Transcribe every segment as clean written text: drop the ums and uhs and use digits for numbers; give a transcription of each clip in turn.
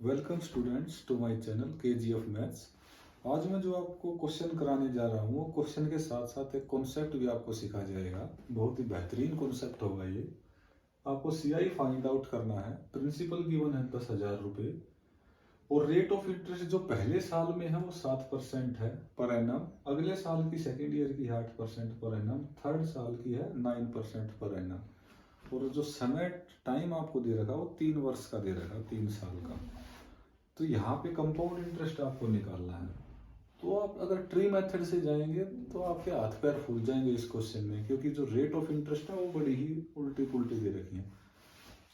Welcome students to my channel KGF maths. आज मैं जो आपको क्वेश्चन कराने जा रहा हूँ वो क्वेश्चन के साथ साथ एक कॉन्सेप्ट भी आपको सिखाया जाएगा। बहुत ही बेहतरीन कॉन्सेप्ट होगा ये। आपको CI फाइंड आउट करना है। प्रिंसिपल गिवन है 10,000 रुपये और रेट ऑफ इंटरेस्ट जो पहले साल में है वो 7% है पर एनम, अगले साल की सेकेंड ईयर की 8% पर एनम, थर्ड साल की है 9% पर एनम। और जो समय टाइम आपको दे रखा है वो 3 वर्ष का दे रखा है, 3 साल का। तो यहाँ पे कंपाउंड इंटरेस्ट आपको निकालना है। तो आप अगर ट्री मेथड से जाएंगे तो आपके हाथ पैर फूल जाएंगे इस क्वेश्चन में, क्योंकि जो रेट ऑफ इंटरेस्ट है वो बड़ी ही उल्टी पुल्टी दे रखी है।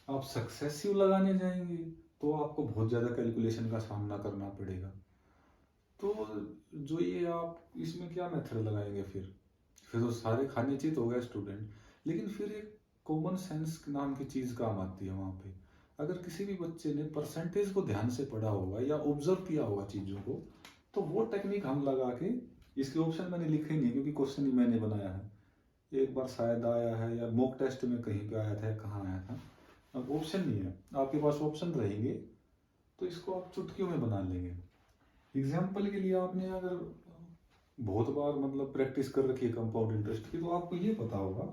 आप सक्सेसिव लगाने जाएंगे तो आपको बहुत ज़्यादा कैलकुलेशन का सामना करना पड़ेगा। तो जो ये आप इसमें क्या मेथड लगाएंगे फिर तो सारे खाने चित हो गए स्टूडेंट। लेकिन फिर एक कॉमन सेंस नाम की चीज़ काम आती है वहाँ पे। अगर किसी भी बच्चे ने परसेंटेज को ध्यान से पढ़ा होगा या ऑब्जर्व किया होगा चीज़ों को, तो वो टेक्निक हम लगा के, इसके ऑप्शन मैंने लिखे नहीं क्योंकि क्वेश्चन ही मैंने बनाया है, एक बार शायद आया है या मॉक टेस्ट में कहीं पे आया था, कहाँ आया था। अब ऑप्शन नहीं है, आपके पास ऑप्शन रहेंगे तो इसको आप चुटकियों में बना लेंगे। एग्जाम्पल के लिए आपने अगर बहुत बार मतलब प्रैक्टिस कर रखी है कंपाउंड इंटरेस्ट की, तो आपको ये पता होगा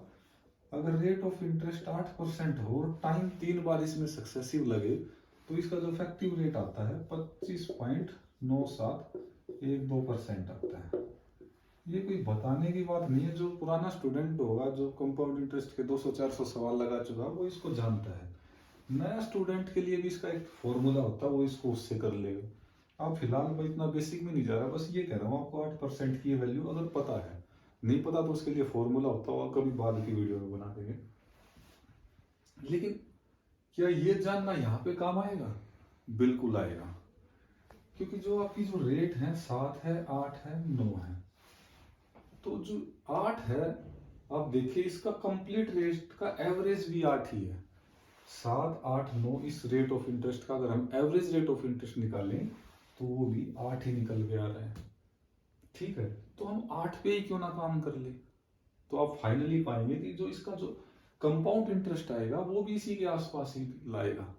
अगर रेट ऑफ इंटरेस्ट 8% हो और टाइम 3 बार इसमें सक्सेसिव लगे तो इसका जो इफेक्टिव रेट आता है 25.9712% आता है। ये कोई बताने की बात नहीं है। जो पुराना स्टूडेंट होगा, जो कंपाउंड इंटरेस्ट के 200-400 सवाल लगा चुका, वो इसको जानता है। नया स्टूडेंट के लिए भी इसका एक फॉर्मूला होता है, वो इसको उससे कर लेगा। आप फिलहाल मैं इतना बेसिक में नहीं जा रहा, बस ये कह रहा हूँ आपको 8% की वैल्यू अगर पता है, नहीं पता तो उसके लिए फॉर्मूला होता है और कभी बाद की वीडियो में बना देंगे। लेकिन क्या ये जानना यहाँ पे काम आएगा? बिल्कुल आएगा, क्योंकि जो आपकी जो रेट है 7 है, 8 है, 9 है। तो जो 8 है, आप देखिए इसका कंप्लीट रेट का एवरेज भी 8 ही है। 7, 8, 9 इस रेट ऑफ इंटरेस्ट का अगर हम एवरेज रेट ऑफ इंटरेस्ट निकालें तो वो भी 8 ही निकल के आ रहा है। ठीक है, तो हम 8 पे ही क्यों ना काम कर ले। तो आप फाइनली पाएंगे कि जो इसका जो कंपाउंड इंटरेस्ट आएगा वो भी इसी के आसपास ही लाएगा।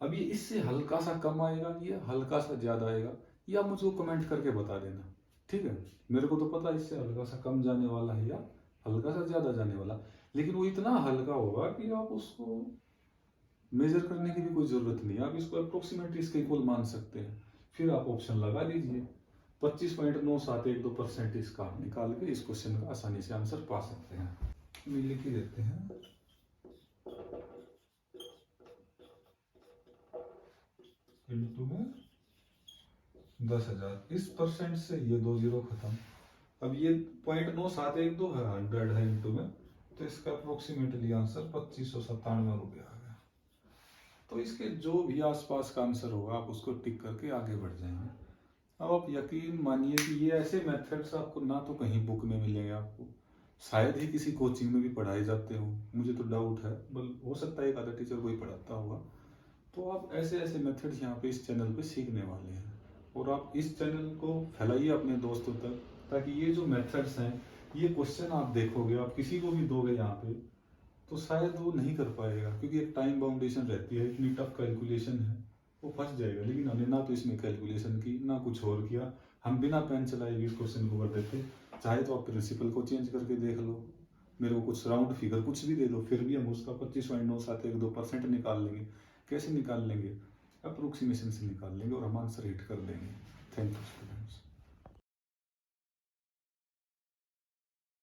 अब ये इससे हल्का सा कम आएगा या हल्का सा ज्यादा आएगा, या मुझको कमेंट करके बता देना। ठीक है, मेरे को तो पता इससे हल्का सा कम जाने वाला है या हल्का सा ज्यादा जाने वाला, लेकिन वो इतना हल्का होगा कि आप उसको मेजर करने की भी कोई जरूरत नहीं है। आप इसको अप्रोक्सीमेटली इसके इक्वल मान सकते हैं। फिर आप ऑप्शन लगा लीजिए, 25.9712% इसका आप निकाल के इस क्वेश्चन का आसानी से आंसर पा सकते हैं। लिख ही देते हैं, इंटू में 10,000, इस परसेंट से ये 2 जीरो खत्म। अब ये 0.9712 है, 100 है इंटू में, तो इसका अप्रोक्सीमेटली आंसर 2597 रुपया आ गया। तो इसके जो भी आसपास का आंसर होगा आप उसको टिक करके आगे बढ़ जाएंगे। अब आप यकीन मानिए कि ये ऐसे मेथड्स आपको ना तो कहीं बुक में मिलेंगे, आपको शायद ही किसी कोचिंग में भी पढ़ाए जाते हो, मुझे तो डाउट है, बल हो सकता है एक आधा टीचर कोई पढ़ाता होगा। तो आप ऐसे ऐसे मेथड्स यहाँ पे इस चैनल पे सीखने वाले हैं, और आप इस चैनल को फैलाइए अपने दोस्तों तक, ताकि ये जो मेथड्स हैं, ये क्वेश्चन आप देखोगे, आप किसी को भी दोगे यहाँ पे तो शायद वो नहीं कर पाएगा, क्योंकि एक टाइम बाउंडेशन रहती है, इतनी टफ कैलकुलेशन है, वो फंस जाएगा। लेकिन हमने ना तो इसमें कैलकुलेशन की ना कुछ और किया, हम बिना पेन चलाए भी इस क्वेश्चन को कर देते। चाहे तो आप प्रिंसिपल को चेंज करके देख लो, मेरे को कुछ राउंड फिगर कुछ भी दे दो, फिर भी हम उसका 25.9712% निकाल लेंगे। कैसे निकाल लेंगे? अप्रोक्सीमेशन से निकाल लेंगे और हम आंसर हिट कर देंगे। Thank you.